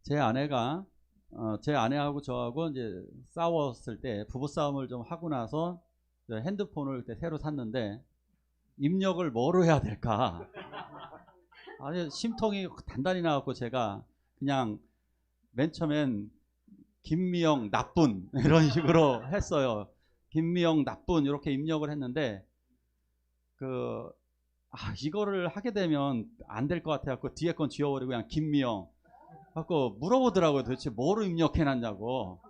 제 아내가 제 아내하고 저하고 이제 싸웠을 때 부부 싸움을 좀 하고 나서 핸드폰을 그때 새로 샀는데 입력을 뭐로 해야 될까? 아니 심통이 단단히 나갖고 제가 그냥 맨 처음엔 김미영 나쁜 이런 식으로 했어요. 김미영 나쁜 이렇게 입력을 했는데 이거를 하게 되면 안 될 것 같아갖고 뒤에 건 지워버리고 그냥 김미영 갖고 물어보더라고요. 도대체 뭐로 입력해놨냐고.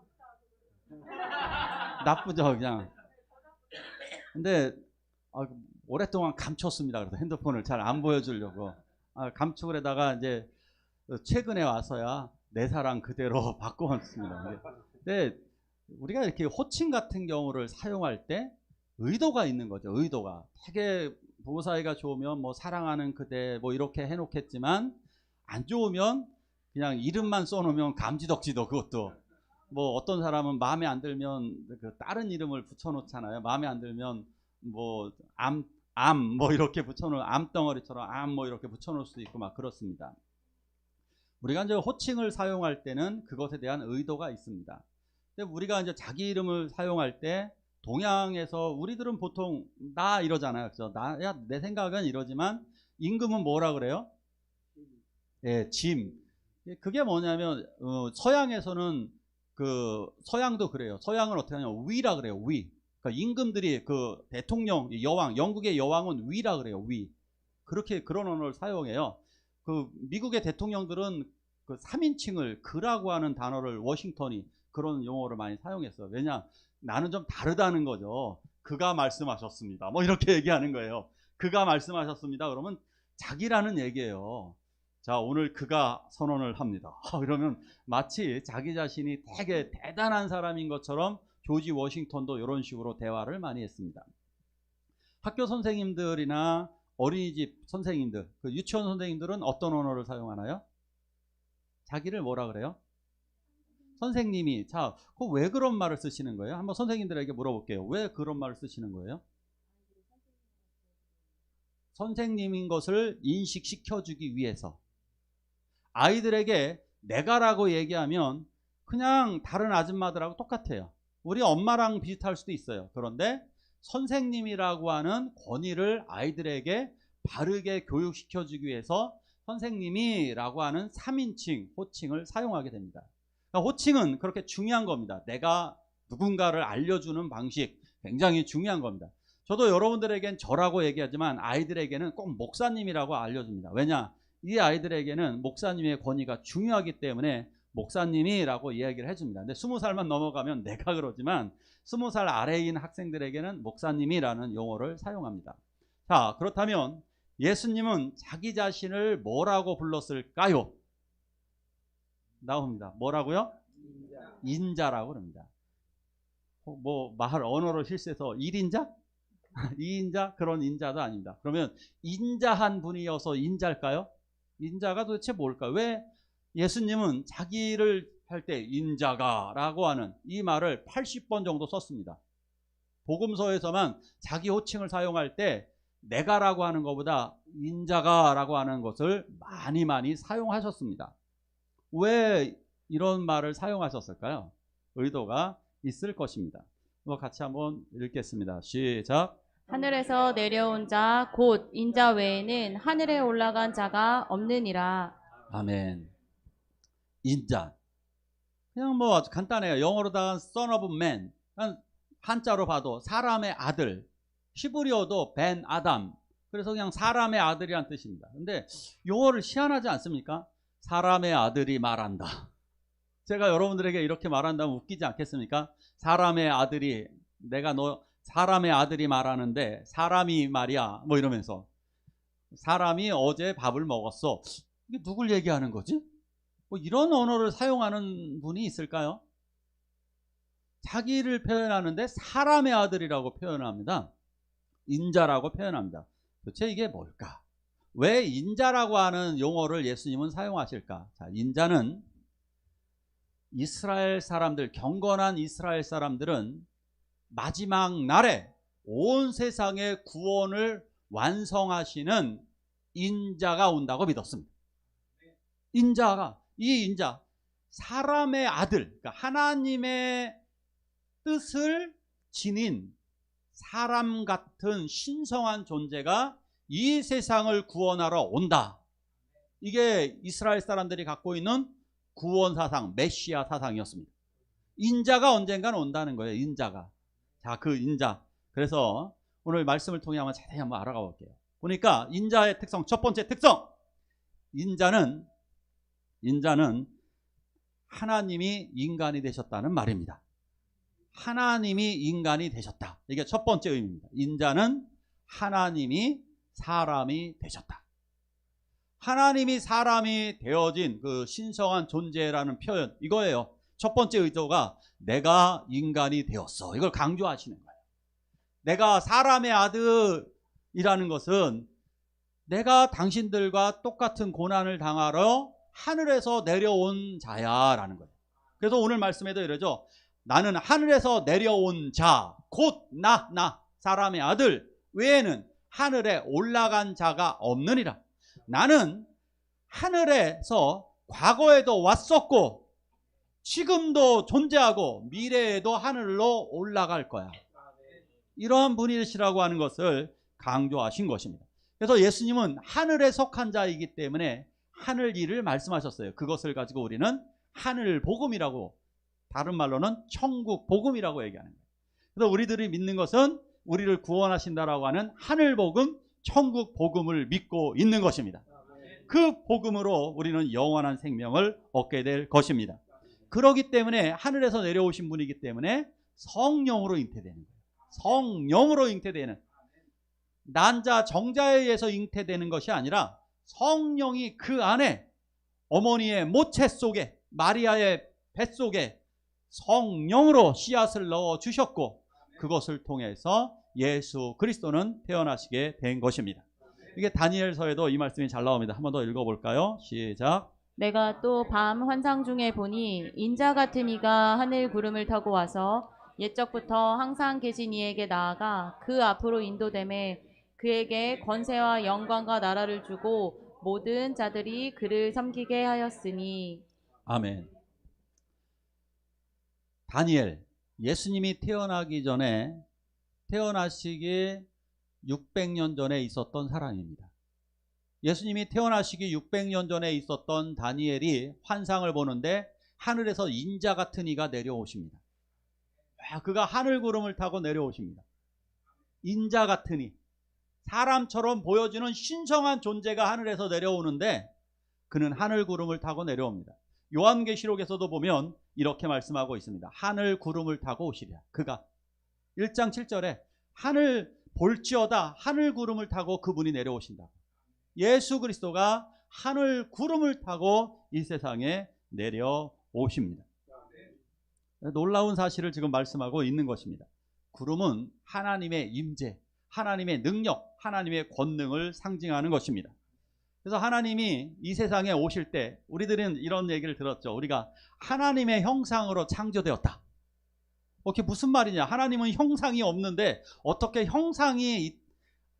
나쁘죠 그냥. 근데 오랫동안 감췄습니다. 그래서 핸드폰을 잘 안 보여주려고 감축을 해다가 이제 최근에 와서야 내 사랑 그대로 바꿔왔습니다. 근데 우리가 이렇게 호칭 같은 경우를 사용할 때 의도가 있는 거죠. 의도가 되게 부부 사이가 좋으면 뭐 사랑하는 그대 뭐 이렇게 해놓겠지만 안 좋으면 그냥 이름만 써놓으면 감지덕지도. 그것도 뭐 어떤 사람은 마음에 안 들면 그 다른 이름을 붙여놓잖아요. 마음에 안 들면 뭐 암 뭐 이렇게 붙여놓은 암덩어리처럼 암 뭐 이렇게 붙여놓을 수도 있고 막 그렇습니다. 우리가 이제 호칭을 사용할 때는 그것에 대한 의도가 있습니다. 근데 우리가 이제 자기 이름을 사용할 때 동양에서 우리들은 보통 나 이러잖아요. 그래서 나야 내 생각은 이러지만 임금은 뭐라 그래요? 예, 짐. 그게 뭐냐면 서양에서는 서양도 그래요. 서양은 어떻게 하냐면 위라 그래요. 위. 그러니까 임금들이 대통령, 여왕, 영국의 여왕은 위라 그래요. 위. 그렇게 그런 언어를 사용해요. 미국의 대통령들은 3인칭을 그라고 하는 단어를 워싱턴이 그런 용어를 많이 사용했어요. 왜냐? 나는 좀 다르다는 거죠. 그가 말씀하셨습니다. 뭐 이렇게 얘기하는 거예요. 그가 말씀하셨습니다. 그러면 자기라는 얘기예요. 자, 오늘 그가 선언을 합니다. 이러면 마치 자기 자신이 되게 대단한 사람인 것처럼 조지 워싱턴도 이런 식으로 대화를 많이 했습니다. 학교 선생님들이나 어린이집 선생님들, 유치원 선생님들은 어떤 언어를 사용하나요? 자기를 뭐라 그래요? 선생님이. 자, 왜 그런 말을 쓰시는 거예요? 한번 선생님들에게 물어볼게요. 왜 그런 말을 쓰시는 거예요? 선생님인 것을 인식시켜주기 위해서. 아이들에게 내가라고 얘기하면 그냥 다른 아줌마들하고 똑같아요. 우리 엄마랑 비슷할 수도 있어요. 그런데 선생님이라고 하는 권위를 아이들에게 바르게 교육시켜주기 위해서 선생님이라고 하는 3인칭 호칭을 사용하게 됩니다. 그러니까 호칭은 그렇게 중요한 겁니다. 내가 누군가를 알려주는 방식 굉장히 중요한 겁니다. 저도 여러분들에겐 저라고 얘기하지만 아이들에게는 꼭 목사님이라고 알려줍니다. 왜냐? 이 아이들에게는 목사님의 권위가 중요하기 때문에 목사님이라고 이야기를 해줍니다. 근데 20살만 넘어가면 내가 그러지만 20살 아래인 학생들에게는 목사님이라는 용어를 사용합니다. 자, 그렇다면 예수님은 자기 자신을 뭐라고 불렀을까요? 나옵니다. 뭐라고요? 인자라고 그럽니다. 언어를 실수해서 1인자? 2인자? 그런 인자도 아닙니다. 그러면 인자한 분이어서 인자일까요? 인자가 도대체 뭘까요? 왜 예수님은 자기를 할 때 인자가 라고 하는 이 말을 80번 정도 썼습니다. 복음서에서만 자기 호칭을 사용할 때 내가라고 하는 것보다 인자가 라고 하는 것을 많이 사용하셨습니다. 왜 이런 말을 사용하셨을까요? 의도가 있을 것입니다. 같이 한번 읽겠습니다. 시작. 하늘에서 내려온 자 곧 인자 외에는 하늘에 올라간 자가 없느니라. 아멘. 인자. 그냥 아주 간단해요. 영어로다가 son of man. 한자로 봐도 사람의 아들. 히브리어도 벤 아담. 그래서 그냥 사람의 아들이란 뜻입니다. 근데 용어를 희한하지 않습니까? 사람의 아들이 말한다. 제가 여러분들에게 이렇게 말한다면 웃기지 않겠습니까? 사람의 아들이 사람의 아들이 말하는데 사람이 말이야 뭐 이러면서 사람이 어제 밥을 먹었어. 이게 누굴 얘기하는 거지? 이런 언어를 사용하는 분이 있을까요? 자기를 표현하는데 사람의 아들이라고 표현합니다. 인자라고 표현합니다. 도대체 이게 뭘까? 왜 인자라고 하는 용어를 예수님은 사용하실까? 자, 인자는 이스라엘 사람들, 경건한 이스라엘 사람들은 마지막 날에 온 세상의 구원을 완성하시는 인자가 온다고 믿었습니다. 이 인자, 사람의 아들, 그러니까 하나님의 뜻을 지닌 사람 같은 신성한 존재가 이 세상을 구원하러 온다. 이게 이스라엘 사람들이 갖고 있는 구원 사상, 메시아 사상이었습니다. 인자가 언젠가는 온다는 거예요. 인자가. 자, 그 인자. 그래서 오늘 말씀을 통해 한번 자세히 한번 알아가 볼게요. 보니까 인자의 특성, 첫 번째 특성. 인자는 하나님이 인간이 되셨다는 말입니다. 하나님이 인간이 되셨다. 이게 첫 번째 의미입니다. 인자는 하나님이 사람이 되셨다. 하나님이 사람이 되어진 그 신성한 존재라는 표현, 이거예요. 첫 번째 의도가 내가 인간이 되었어. 이걸 강조하시는 거예요. 내가 사람의 아들이라는 것은 내가 당신들과 똑같은 고난을 당하러 하늘에서 내려온 자야라는 거예요. 그래서 오늘 말씀에도 이러죠. 나는 하늘에서 내려온 자, 곧 나 사람의 아들 외에는 하늘에 올라간 자가 없느니라. 나는 하늘에서 과거에도 왔었고 지금도 존재하고 미래에도 하늘로 올라갈 거야. 이러한 분이시라고 하는 것을 강조하신 것입니다. 그래서 예수님은 하늘에 속한 자이기 때문에 하늘 일을 말씀하셨어요. 그것을 가지고 우리는 하늘 복음이라고, 다른 말로는 천국 복음이라고 얘기하는 거예요. 그래서 우리들이 믿는 것은 우리를 구원하신다라고 하는 하늘 복음, 천국 복음을 믿고 있는 것입니다. 그 복음으로 우리는 영원한 생명을 얻게 될 것입니다. 그렇기 때문에 하늘에서 내려오신 분이기 때문에 성령으로 잉태되는 거예요. 성령으로 잉태되는, 난자 정자에 의해서 잉태되는 것이 아니라 성령이 그 안에, 어머니의 모체 속에, 마리아의 뱃속에 성령으로 씨앗을 넣어 주셨고 그것을 통해서 예수 그리스도는 태어나시게 된 것입니다. 이게 다니엘서에도 이 말씀이 잘 나옵니다. 한 번 더 읽어볼까요? 시작. 내가 또 밤 환상 중에 보니 인자 같은 이가 하늘 구름을 타고 와서 옛적부터 항상 계신 이에게 나아가 그 앞으로 인도되매 그에게 권세와 영광과 나라를 주고 모든 자들이 그를 섬기게 하였으니. 아멘. 다니엘, 예수님이 태어나기 전에, 태어나시기 600년 전에 있었던 사람입니다. 예수님이 태어나시기 600년 전에 있었던 다니엘이 환상을 보는데 하늘에서 인자 같은 이가 내려오십니다. 그가 하늘 구름을 타고 내려오십니다. 인자 같은 이, 사람처럼 보여지는 신성한 존재가 하늘에서 내려오는데 그는 하늘 구름을 타고 내려옵니다. 요한계시록에서도 보면 이렇게 말씀하고 있습니다. 하늘 구름을 타고 오시랴. 그가 1장 7절에 하늘 볼지어다 하늘 구름을 타고 그분이 내려오신다. 예수 그리스도가 하늘 구름을 타고 이 세상에 내려오십니다. 놀라운 사실을 지금 말씀하고 있는 것입니다. 구름은 하나님의 임재, 하나님의 능력, 하나님의 권능을 상징하는 것입니다. 그래서 하나님이 이 세상에 오실 때 우리들은 이런 얘기를 들었죠. 우리가 하나님의 형상으로 창조되었다. 그게 무슨 말이냐? 하나님은 형상이 없는데 어떻게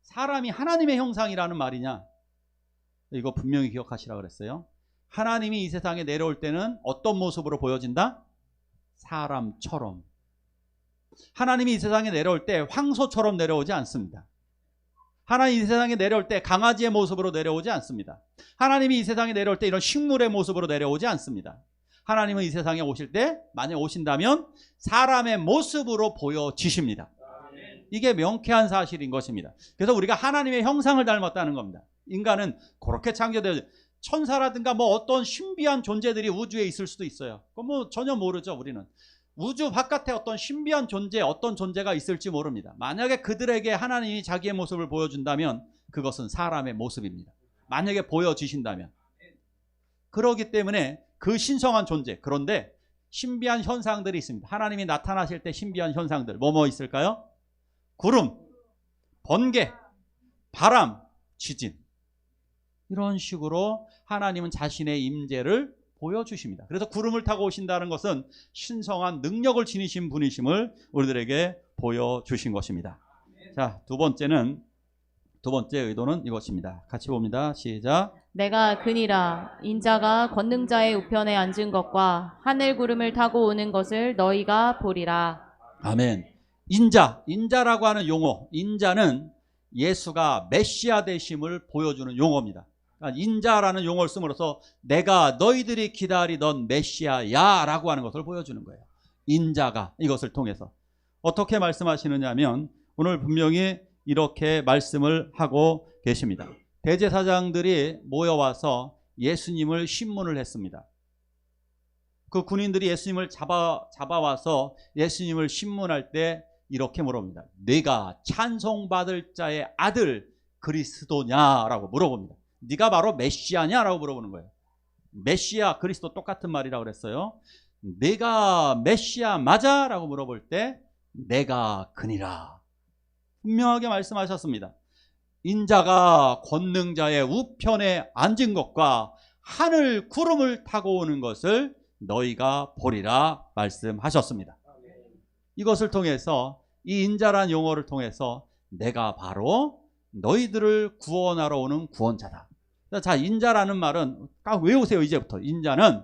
사람이 하나님의 형상이라는 말이냐? 이거 분명히 기억하시라고 그랬어요. 하나님이 이 세상에 내려올 때는 어떤 모습으로 보여진다? 사람처럼. 하나님이 이 세상에 내려올 때 황소처럼 내려오지 않습니다. 하나님이 이 세상에 내려올 때 강아지의 모습으로 내려오지 않습니다. 하나님이 이 세상에 내려올 때 이런 식물의 모습으로 내려오지 않습니다. 하나님은 이 세상에 오실 때 만약 오신다면 사람의 모습으로 보여지십니다. 이게 명쾌한 사실인 것입니다. 그래서 우리가 하나님의 형상을 닮았다는 겁니다. 인간은 그렇게 창조되어 천사라든가 뭐 어떤 신비한 존재들이 우주에 있을 수도 있어요. 그건 뭐 전혀 모르죠. 우리는 우주 바깥에 어떤 신비한 존재, 어떤 존재가 있을지 모릅니다. 만약에 그들에게 하나님이 자기의 모습을 보여준다면 그것은 사람의 모습입니다. 만약에 보여지신다면. 그렇기 때문에 그 신성한 존재, 그런데 신비한 현상들이 있습니다. 하나님이 나타나실 때 신비한 현상들 뭐 있을까요? 구름, 번개, 바람, 지진. 이런 식으로 하나님은 자신의 임재를 보여주십니다. 그래서 구름을 타고 오신다는 것은 신성한 능력을 지니신 분이심을 우리들에게 보여주신 것입니다. 자, 두 번째는 두 번째 의도는 이것입니다. 같이 봅니다. 시작. 내가 그니라 인자가 권능자의 우편에 앉은 것과 하늘 구름을 타고 오는 것을 너희가 보리라. 아멘. 인자라고 하는 용어, 인자는 예수가 메시아 되심을 보여주는 용어입니다. 그러니까 인자라는 용어를 씀으로써 내가 너희들이 기다리던 메시아야 라고 하는 것을 보여주는 거예요. 인자가 이것을 통해서 어떻게 말씀하시느냐 하면 오늘 분명히 이렇게 말씀을 하고 계십니다. 대제사장들이 모여와서 예수님을 신문을 했습니다. 그 군인들이 예수님을 잡아와서 예수님을 신문할 때 이렇게 물어봅니다. 네가 찬송받을 자의 아들 그리스도냐라고 물어봅니다. 네가 바로 메시아냐라고 물어보는 거예요. 메시아 그리스도 똑같은 말이라고 그랬어요. 네가 메시아 맞아? 라고 물어볼 때 내가 그니라 분명하게 말씀하셨습니다. 인자가 권능자의 우편에 앉은 것과 하늘 구름을 타고 오는 것을 너희가 보리라 말씀하셨습니다. 이것을 통해서 이 인자란 용어를 통해서 내가 바로 너희들을 구원하러 오는 구원자다. 자, 인자라는 말은 딱 외우세요. 이제부터 인자는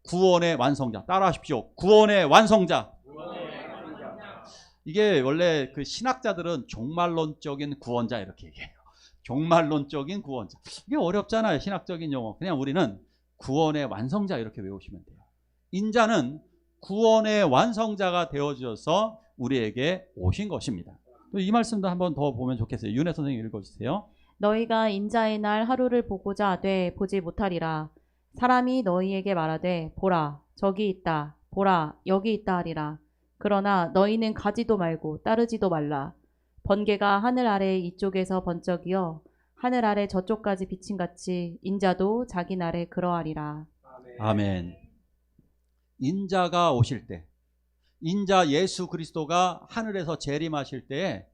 구원의 완성자. 따라하십시오. 구원의 완성자. 이게 원래 그 신학자들은 종말론적인 구원자 이렇게 얘기해요. 종말론적인 구원자. 이게 어렵잖아요. 신학적인 용어. 그냥 우리는 구원의 완성자 이렇게 외우시면 돼요. 인자는 구원의 완성자가 되어주셔서 우리에게 오신 것입니다. 이 말씀도 한번 더 보면 좋겠어요. 윤혜 선생님 읽어주세요. 너희가 인자의 날 하루를 보고자 하되 보지 못하리라. 사람이 너희에게 말하되 보라 저기 있다 보라 여기 있다 하리라. 그러나 너희는 가지도 말고 따르지도 말라. 번개가 하늘 아래 이쪽에서 번쩍이어 하늘 아래 저쪽까지 비침같이 인자도 자기 날에 그러하리라. 아멘. 인자가 오실 때, 인자 예수 그리스도가 하늘에서 재림하실 때에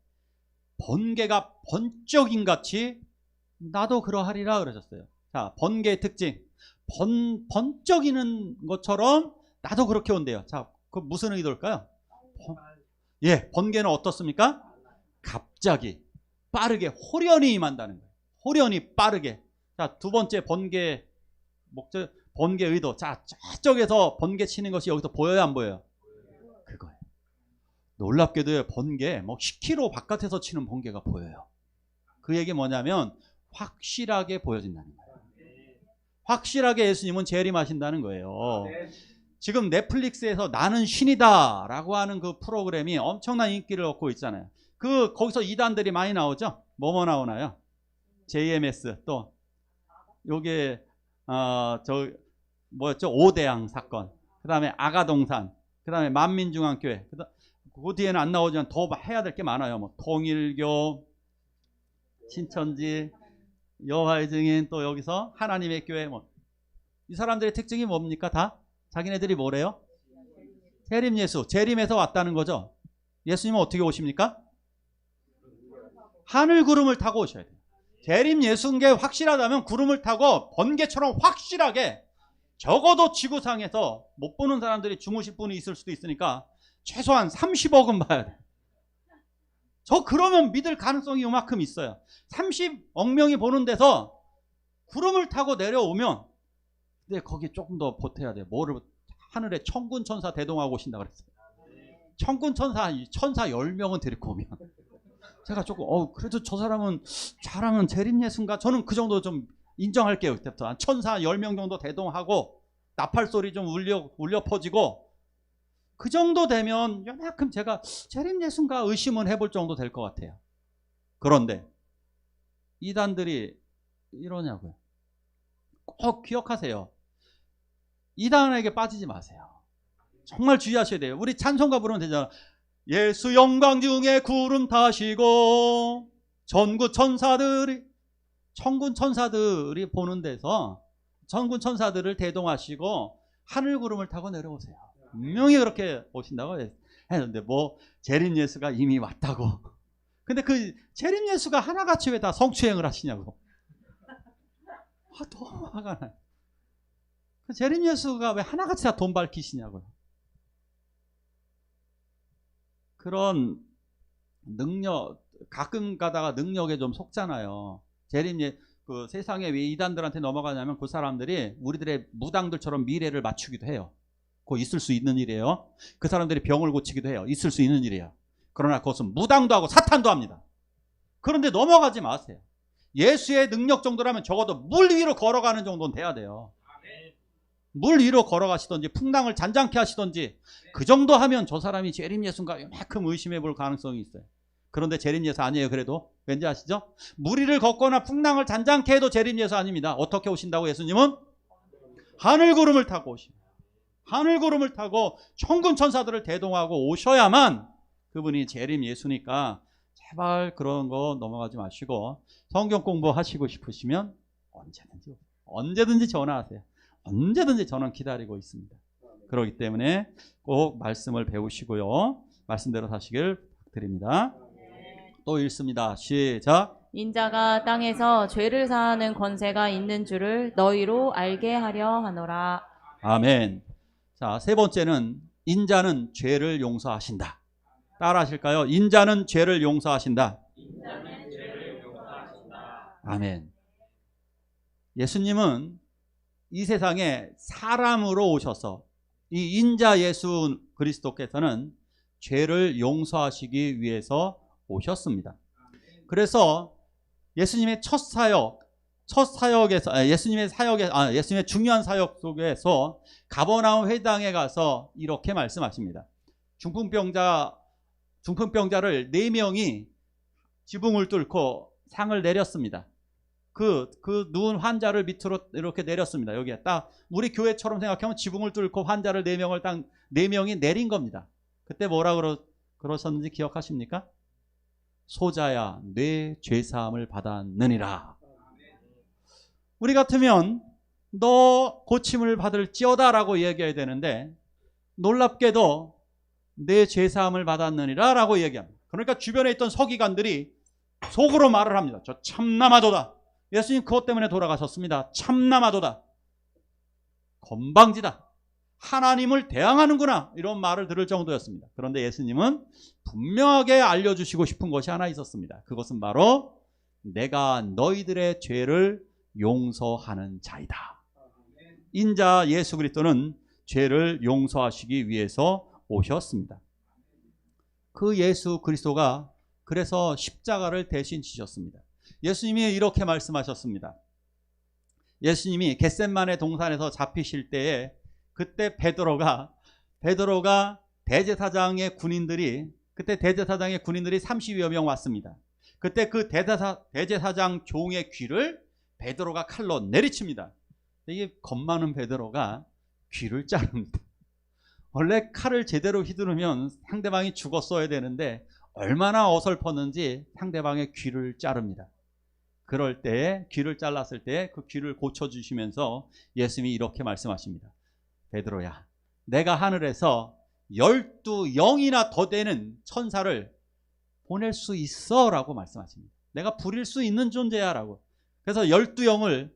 번개가 번쩍인같이 나도 그러하리라 그러셨어요. 자, 번개의 특징, 번쩍이는 것처럼 나도 그렇게 온대요. 자, 그 무슨 의도일까요? 번개는 어떻습니까? 갑자기 빠르게 호련히 임한다는 거예요. 호련히 빠르게. 자, 두 번째 번개 목적, 번개 의도. 자, 저쪽에서 번개 치는 것이 여기서 보여요, 안 보여요? 그거예요. 놀랍게도 번개 10km 바깥에서 치는 번개가 보여요. 그 얘기 뭐냐면 확실하게 보여진다는 거예요. 확실하게 예수님은 재림하신다는 거예요. 지금 넷플릭스에서 나는 신이다 라고 하는 그 프로그램이 엄청난 인기를 얻고 있잖아요. 거기서 이단들이 많이 나오죠. 뭐 나오나요? JMS, 또 요게 오대양 사건, 그 다음에 아가동산, 그 다음에 만민중앙교회, 그 뒤에는 안 나오지만 더 해야 될 게 많아요. 통일교, 신천지, 여호와의 증인, 또 여기서 하나님의 교회. 이 사람들의 특징이 뭡니까? 다 자기네들이 뭐래요? 재림 예수, 재림에서 왔다는 거죠. 예수님은 어떻게 오십니까? 하늘 구름을 타고 오셔야 돼요. 재림 예수인 게 확실하다면 구름을 타고 번개처럼 확실하게, 적어도 지구상에서 못 보는 사람들이 주무실 분이 있을 수도 있으니까 최소한 30억은 봐야 돼요. 그러면 믿을 가능성이 요만큼 있어요. 30억 명이 보는 데서 구름을 타고 내려오면, 근데 거기 조금 더 보태야 돼요. 하늘에 천군 천사 대동하고 오신다 그랬어요. 천군 천사 10명은 데리고 오면 제가 조금 그래도 저 사람은 잘하면 재림 예수인가? 저는 그 정도 좀 인정할게요. 그때부터 한 천사 10명 정도 대동하고 나팔 소리 좀 울려 퍼지고, 그 정도 되면 요만큼 제가 재림 예수인가 의심은 해볼 정도 될 것 같아요. 그런데 이단들이 이러냐고요. 꼭 기억하세요. 이단에게 빠지지 마세요. 정말 주의하셔야 돼요. 우리 찬송가 부르면 되잖아. 예수 영광 중에 구름 타시고 천군 천사들이 보는 데서 천군 천사들을 대동하시고 하늘 구름을 타고 내려오세요. 분명히 그렇게 오신다고 했는데 재림 예수가 이미 왔다고. 근데 그 재림 예수가 하나같이 왜 다 성추행을 하시냐고. 너무 화가 나요. 그 재림 예수가 왜 하나같이 다 돈 밝히시냐고요. 그런 능력, 가끔 가다가 능력에 좀 속잖아요. 그 세상에 왜 이단들한테 넘어가냐면 그 사람들이 우리들의 무당들처럼 미래를 맞추기도 해요. 그거 있을 수 있는 일이에요. 그 사람들이 병을 고치기도 해요. 있을 수 있는 일이에요. 그러나 그것은 무당도 하고 사탄도 합니다. 그런데 넘어가지 마세요. 예수의 능력 정도라면 적어도 물 위로 걸어가는 정도는 돼야 돼요. 물 위로 걸어가시든지 풍랑을 잔잔케 하시든지 그 정도 하면 저 사람이 재림 예수인가 이만큼 의심해 볼 가능성이 있어요. 그런데 재림 예수 아니에요. 그래도 왠지 아시죠? 물 위를 걷거나 풍랑을 잔잔케 해도 재림 예수 아닙니다. 어떻게 오신다고? 예수님은 하늘 구름을 타고 오십니다. 하늘 구름을 타고 천군 천사들을 대동하고 오셔야만 그분이 재림 예수니까 제발 그런 거 넘어가지 마시고 성경 공부하시고 싶으시면 언제든지 전화하세요. 언제든지 저는 기다리고 있습니다. 그렇기 때문에 꼭 말씀을 배우시고요. 말씀대로 사시길 부탁드립니다. 또 읽습니다. 시작. 인자가 땅에서 죄를 사하는 권세가 있는 줄을 너희로 알게 하려 하노라. 아멘. 자, 세 번째는 인자는 죄를 용서하신다. 따라 하실까요? 인자는 죄를 용서하신다. 아멘. 예수님은 이 세상에 사람으로 오셔서 이 인자 예수 그리스도께서는 죄를 용서하시기 위해서 오셨습니다. 그래서 예수님의 예수님의 중요한 사역 속에서 가버나움 회당에 가서 이렇게 말씀하십니다. 중풍병자를 4명이 지붕을 뚫고 상을 내렸습니다. 그 누운 환자를 밑으로 이렇게 내렸습니다. 여기에 딱 우리 교회처럼 생각하면 지붕을 뚫고 환자를 4명이 내린 겁니다. 그때 뭐라 그러셨는지 기억하십니까? 소자야, 내 죄사함을 받았느니라. 우리 같으면 너 고침을 받을지어다 라고 얘기해야 되는데 놀랍게도 내 죄사함을 받았느니라 라고 얘기합니다. 그러니까 주변에 있던 서기관들이 속으로 말을 합니다. 저 참남하도다. 예수님 그것 때문에 돌아가셨습니다. 참남하도다. 건방지다. 하나님을 대항하는구나. 이런 말을 들을 정도였습니다. 그런데 예수님은 분명하게 알려주시고 싶은 것이 하나 있었습니다. 그것은 바로 내가 너희들의 죄를 용서하는 자이다. 인자 예수 그리스도는 죄를 용서하시기 위해서 오셨습니다. 그 예수 그리스도가 그래서 십자가를 대신 지셨습니다. 예수님이 이렇게 말씀하셨습니다. 예수님이 겟셋마네 동산에서 잡히실 때에 그때 베드로가 대제사장의 군인들이 30여 명 왔습니다. 그때 그 대제사장 종의 귀를 베드로가 칼로 내리칩니다. 이게 겁 많은 베드로가 귀를 자릅니다. 원래 칼을 제대로 휘두르면 상대방이 죽었어야 되는데 얼마나 어설펐는지 상대방의 귀를 자릅니다. 그럴 때 귀를 잘랐을 때 그 귀를 고쳐주시면서 예수님이 이렇게 말씀하십니다. 베드로야, 내가 하늘에서 12영이나 더 되는 천사를 보낼 수 있어 라고 말씀하십니다. 내가 부릴 수 있는 존재야 라고. 그래서 12영을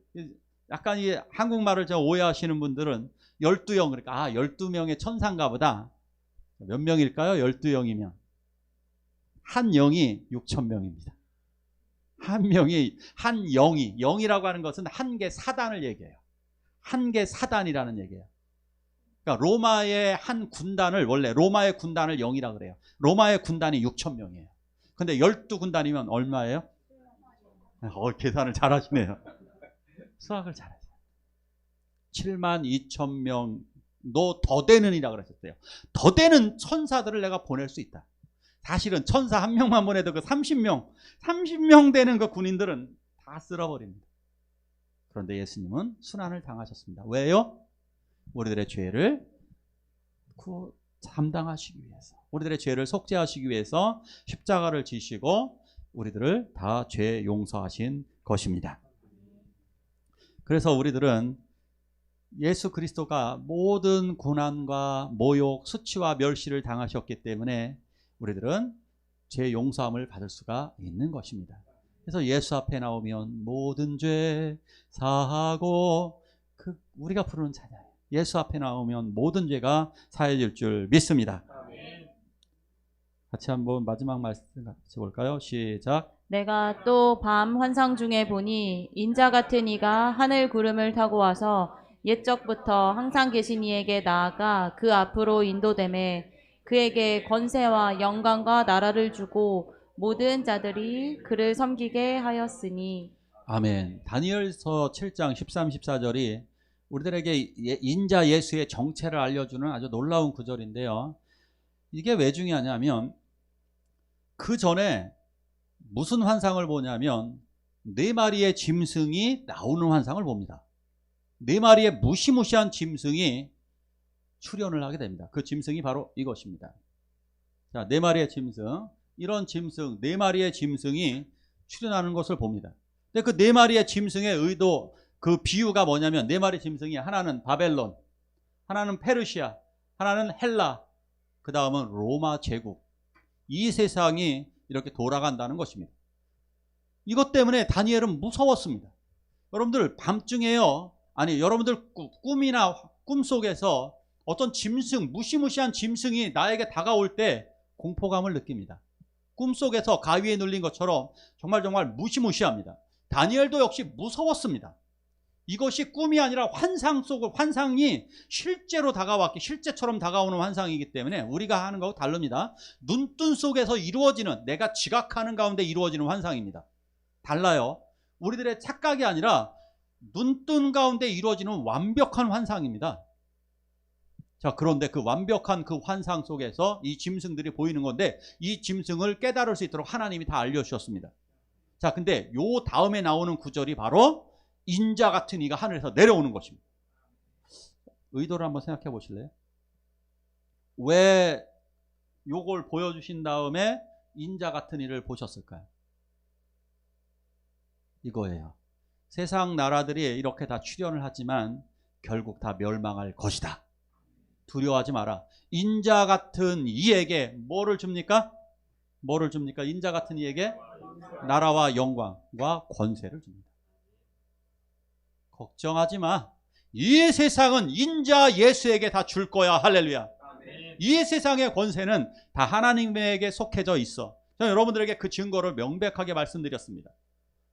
약간 이 한국말을 좀 오해하시는 분들은 12영 그러니까 12명의 천사인가 보다. 몇 명일까요? 12영이면 한 영이 6,000명입니다. 한 영이라고 하는 것은 한 개 사단을 얘기해요. 한 개 사단이라는 얘기예요. 그러니까 로마의 한 군단을 원래 로마의 군단을 영이라 그래요. 로마의 군단이 6,000명이에요. 근데 12군단이면 얼마예요? 계산을 잘하시네요. 수학을 잘하세요. 72,000명도 더 되는이라 그러셨어요. 더 되는 천사들을 내가 보낼 수 있다. 사실은 천사 한 명만 보내도 그 30명 되는 그 군인들은 다 쓸어버립니다. 그런데 예수님은 순환을 당하셨습니다. 왜요? 우리들의 죄를 담당하시기 위해서, 우리들의 죄를 속죄하시기 위해서 십자가를 지시고 우리들을 다 죄 용서하신 것입니다. 그래서 우리들은 예수 그리스도가 모든 고난과 모욕, 수치와 멸시를 당하셨기 때문에 우리들은 죄 용서함을 받을 수가 있는 것입니다. 그래서 예수 앞에 나오면 모든 죄 사하고 우리가 부르는 찬양. 예수 앞에 나오면 모든 죄가 사해질 줄 믿습니다. 같이 한번 마지막 말씀 같이 볼까요? 시작. 내가 또 밤 환상 중에 보니 인자 같은 이가 하늘 구름을 타고 와서 옛적부터 항상 계신 이에게 나아가 그 앞으로 인도되매 그에게 권세와 영광과 나라를 주고 모든 자들이 그를 섬기게 하였으니. 아멘. 다니엘서 7장 13, 14절이 우리들에게 인자 예수의 정체를 알려주는 아주 놀라운 구절인데요. 이게 왜 중요하냐면 그 전에 무슨 환상을 보냐면 4마리의 짐승이 나오는 환상을 봅니다. 4마리의 무시무시한 짐승이 출현을 하게 됩니다. 그 짐승이 바로 이것입니다. 자, 4마리의 짐승, 이런 짐승, 4마리의 짐승이 출현하는 것을 봅니다. 근데 그 4마리의 짐승의 의도, 그 비유가 뭐냐면 4마리 짐승이 하나는 바벨론, 하나는 페르시아, 하나는 헬라, 그 다음은 로마 제국, 이 세상이 이렇게 돌아간다는 것입니다. 이것 때문에 다니엘은 무서웠습니다. 여러분들 밤중에요, 아니 여러분들 꿈이나 꿈속에서 어떤 짐승, 무시무시한 짐승이 나에게 다가올 때 공포감을 느낍니다. 꿈속에서 가위에 눌린 것처럼 정말 무시무시합니다. 다니엘도 역시 무서웠습니다. 이것이 꿈이 아니라 환상이 실제로 다가왔기, 실제처럼 다가오는 환상이기 때문에 우리가 하는 거하고 다릅니다. 눈뜬 속에서 이루어지는, 내가 지각하는 가운데 이루어지는 환상입니다. 달라요. 우리들의 착각이 아니라 눈뜬 가운데 이루어지는 완벽한 환상입니다. 자, 그런데 그 완벽한 그 환상 속에서 이 짐승들이 보이는 건데 이 짐승을 깨달을 수 있도록 하나님이 다 알려주셨습니다. 자, 근데 요 다음에 나오는 구절이 바로 인자 같은 이가 하늘에서 내려오는 것입니다. 의도를 한번 생각해 보실래요? 왜 요걸 보여주신 다음에 인자 같은 이를 보셨을까요? 이거예요. 세상 나라들이 이렇게 다 출현을 하지만 결국 다 멸망할 것이다. 두려워하지 마라. 인자 같은 이에게 뭐를 줍니까? 뭐를 줍니까? 인자 같은 이에게 나라와 영광과 권세를 줍니다. 걱정하지 마. 이 세상은 인자 예수에게 다 줄 거야. 할렐루야. 이 세상의 권세는 다 하나님에게 속해져 있어. 저는 여러분들에게 그 증거를 명백하게 말씀드렸습니다.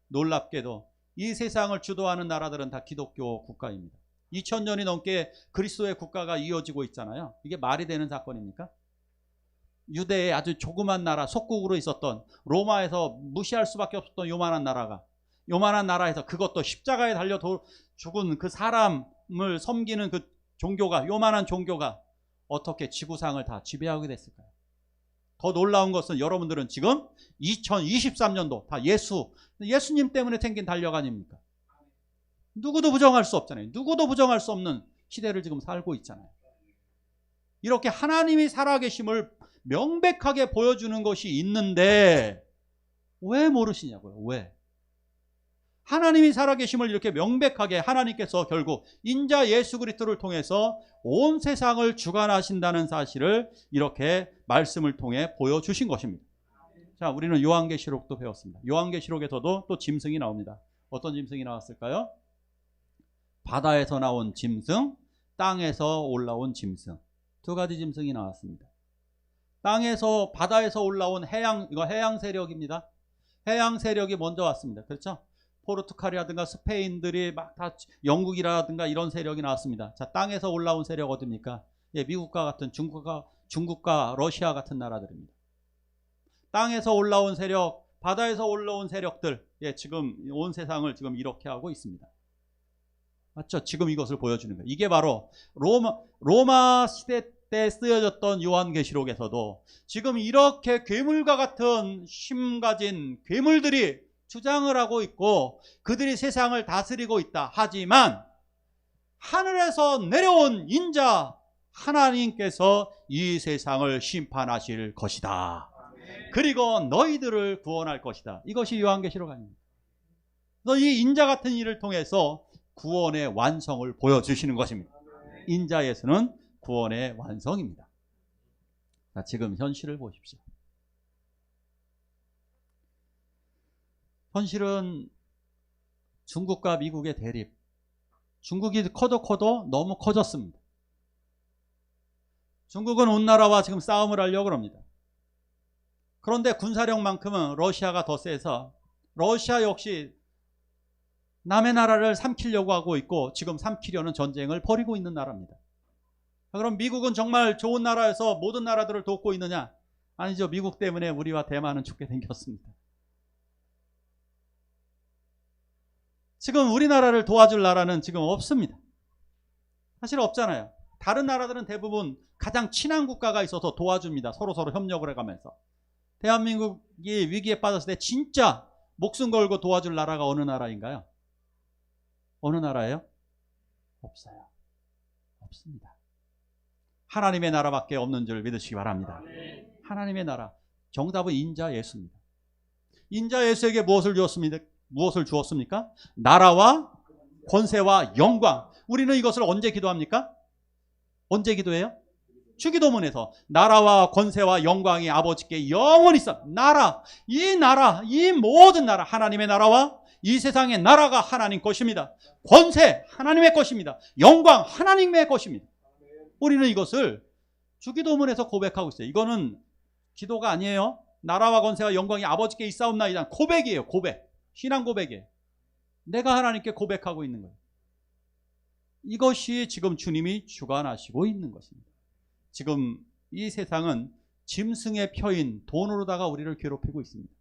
놀랍게도 이 세상을 주도하는 나라들은 다 기독교 국가입니다. 2000년이 넘게 그리스도의 국가가 이어지고 있잖아요. 이게 말이 되는 사건입니까? 유대의 아주 조그만 나라, 속국으로 있었던 로마에서 무시할 수밖에 없었던 요만한 나라에서 그것도 십자가에 달려 죽은 그 사람을 섬기는 그 종교가, 요만한 종교가 어떻게 지구상을 다 지배하게 됐을까요? 더 놀라운 것은 여러분들은 지금 2023년도 다 예수님 때문에 생긴 달력 아닙니까? 누구도 부정할 수 없잖아요. 누구도 부정할 수 없는 시대를 지금 살고 있잖아요. 이렇게 하나님이 살아계심을 명백하게 보여주는 것이 있는데 왜 모르시냐고요? 왜? 하나님이 살아계심을 이렇게 명백하게 하나님께서 결국 인자 예수 그리스도를 통해서 온 세상을 주관하신다는 사실을 이렇게 말씀을 통해 보여주신 것입니다. 자, 우리는 요한계시록도 배웠습니다. 요한계시록에서도 또 짐승이 나옵니다. 어떤 짐승이 나왔을까요? 바다에서 나온 짐승, 땅에서 올라온 짐승, 두 가지 짐승이 나왔습니다. 바다에서 올라온 이거 해양 세력입니다. 해양 세력이 먼저 왔습니다. 그렇죠? 포르투갈이라든가 스페인들이 막 다 영국이라든가 이런 세력이 나왔습니다. 자, 땅에서 올라온 세력 어딥니까? 예, 미국과 같은 중국과 러시아 같은 나라들입니다. 땅에서 올라온 세력, 바다에서 올라온 세력들, 예, 지금 온 세상을 지금 이렇게 하고 있습니다. 맞죠? 지금 이것을 보여주는 거예요. 이게 바로 로마 시대 때 쓰여졌던 요한계시록에서도 지금 이렇게 괴물과 같은 힘 가진 괴물들이 주장을 하고 있고 그들이 세상을 다스리고 있다. 하지만 하늘에서 내려온 인자 하나님께서 이 세상을 심판하실 것이다. 그리고 너희들을 구원할 것이다. 이것이 요한계시록 아닙니까? 그래서 이 인자 같은 일을 통해서 구원의 완성을 보여주시는 것입니다. 인자 예수는 구원의 완성입니다. 자, 지금 현실을 보십시오. 현실은 중국과 미국의 대립. 중국이 커도 너무 커졌습니다. 중국은 온 나라와 지금 싸움을 하려고 합니다. 그런데 군사력만큼은 러시아가 더 세서 러시아 역시 남의 나라를 삼키려고 하고 있고 지금 삼키려는 전쟁을 벌이고 있는 나라입니다. 그럼 미국은 정말 좋은 나라에서 모든 나라들을 돕고 있느냐? 아니죠. 미국 때문에 우리와 대만은 죽게 생겼습니다. 지금 우리나라를 도와줄 나라는 지금 없습니다. 사실 없잖아요. 다른 나라들은 대부분 가장 친한 국가가 있어서 도와줍니다. 서로서로 협력을 해가면서. 대한민국이 위기에 빠졌을 때 진짜 목숨 걸고 도와줄 나라가 어느 나라인가요? 어느 나라예요? 없어요. 없습니다. 하나님의 나라밖에 없는 줄 믿으시기 바랍니다. 하나님의 나라. 정답은 인자 예수입니다. 인자 예수에게 무엇을 주었습니까? 나라와 권세와 영광. 우리는 이것을 언제 기도합니까? 언제 기도해요? 주기도문에서 나라와 권세와 영광이 아버지께 영원히 있어. 나라, 이 모든 나라, 하나님의 나라와 이 세상의 나라가 하나님 것입니다. 권세 하나님의 것입니다. 영광 하나님의 것입니다. 우리는 이것을 주기도문에서 고백하고 있어요. 이거는 기도가 아니에요. 나라와 권세와 영광이 아버지께 있사옵나이다. 고백이에요. 고백. 신앙 고백이에요. 내가 하나님께 고백하고 있는 거예요. 이것이 지금 주님이 주관하시고 있는 것입니다. 지금 이 세상은 짐승의 표인 돈으로다가 우리를 괴롭히고 있습니다.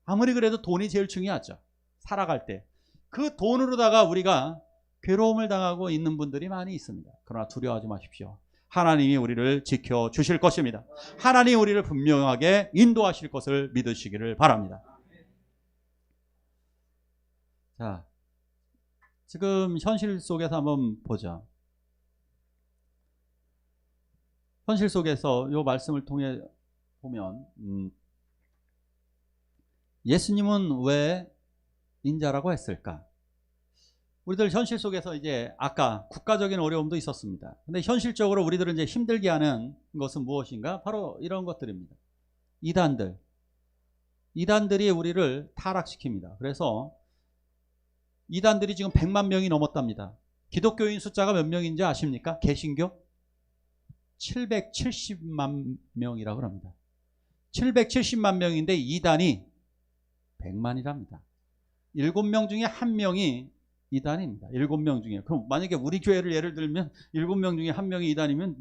아무리 그래도 돈이 제일 중요하죠. 살아갈 때. 그 돈으로다가 우리가 괴로움을 당하고 있는 분들이 많이 있습니다. 그러나 두려워하지 마십시오. 하나님이 우리를 지켜주실 것입니다. 하나님이 우리를 분명하게 인도하실 것을 믿으시기를 바랍니다. 자, 지금 현실 속에서 한번 보자. 현실 속에서 이 말씀을 통해 보면 예수님은 왜 인자라고 했을까? 우리들 현실 속에서 이제 아까 국가적인 어려움도 있었습니다. 근데 현실적으로 우리들은 이제 힘들게 하는 것은 무엇인가? 바로 이런 것들입니다. 이단들이 우리를 타락시킵니다. 그래서 이단들이 지금 100만 명이 넘었답니다. 기독교인 숫자가 몇 명인지 아십니까? 개신교? 770만 명이라고 합니다. 770만 명인데 이단이 100만이랍니다. 7명 중에 1명이 이단입니다. 7명 중에. 그럼 만약에 우리 교회를 예를 들면 7명 중에 1명이 이단이면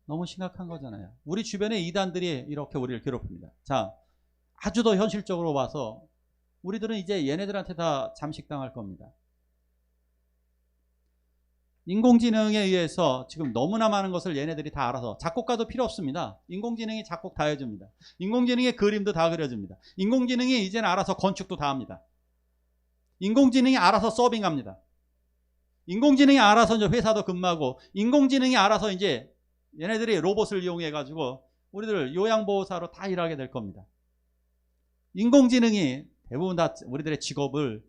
너무 심각한 거잖아요. 우리 주변에 이단들이 이렇게 우리를 괴롭힙니다. 자, 아주 더 현실적으로 봐서 우리들은 이제 얘네들한테 다 잠식당할 겁니다. 인공지능에 의해서 지금 너무나 많은 것을 얘네들이 다 알아서 작곡가도 필요 없습니다. 인공지능이 작곡 다 해줍니다. 인공지능의 그림도 다 그려줍니다. 인공지능이 이제는 알아서 건축도 다 합니다. 인공지능이 알아서 서빙합니다. 인공지능이 알아서 이제 회사도 근무하고 인공지능이 알아서 이제 얘네들이 로봇을 이용해 가지고 우리들 요양보호사로 다 일하게 될 겁니다. 인공지능이 대부분 다 우리들의 직업을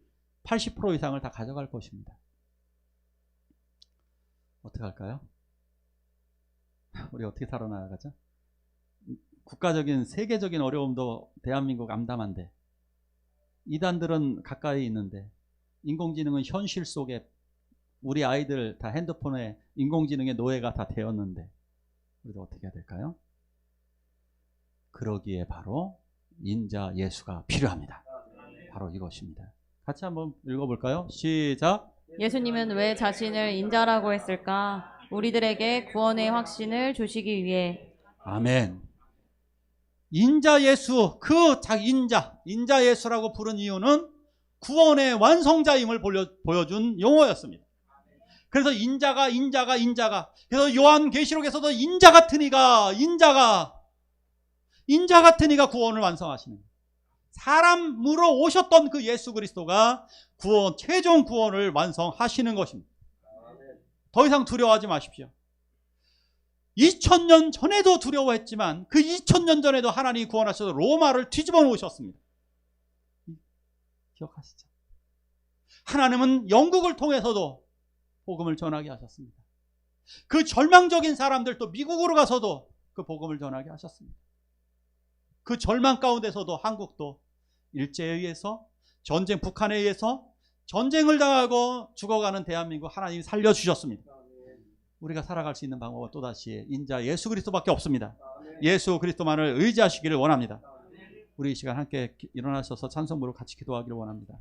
80% 이상을 다 가져갈 것입니다. 어떻게 할까요? 우리 어떻게 살아나가죠? 국가적인 세계적인 어려움도 대한민국 암담한데 이단들은 가까이 있는데 인공지능은 현실 속에 우리 아이들 다 핸드폰에 인공지능의 노예가 다 되었는데 우리도 어떻게 해야 될까요? 그러기에 바로 인자 예수가 필요합니다. 바로 이것입니다. 같이 한번 읽어볼까요? 시작. 예수님은 왜 자신을 인자라고 했을까? 우리들에게 구원의 확신을 주시기 위해. 아멘. 인자 예수, 인자 예수라고 부른 이유는 구원의 완성자임을 보여준 용어였습니다. 그래서 인자가. 그래서 요한계시록에서도 인자 같은 이가 구원을 완성하시는 거예요. 사람으로 오셨던 그 예수 그리스도가 최종 구원을 완성하시는 것입니다. 더 이상 두려워하지 마십시오. 2000년 전에도 두려워했지만 그 2000년 전에도 하나님이 구원하셔서 로마를 뒤집어 놓으셨습니다. 기억하시죠? 하나님은 영국을 통해서도 복음을 전하게 하셨습니다. 그 절망적인 사람들도 미국으로 가서도 그 복음을 전하게 하셨습니다. 그 절망 가운데서도 한국도 일제에 의해서 북한에 의해서 전쟁을 당하고 죽어가는 대한민국 하나님이 살려주셨습니다. 우리가 살아갈 수 있는 방법은 또다시 인자 예수 그리스도밖에 없습니다. 예수 그리스도만을 의지하시기를 원합니다. 우리 이 시간 함께 일어나셔서 찬송부로 같이 기도하기를 원합니다.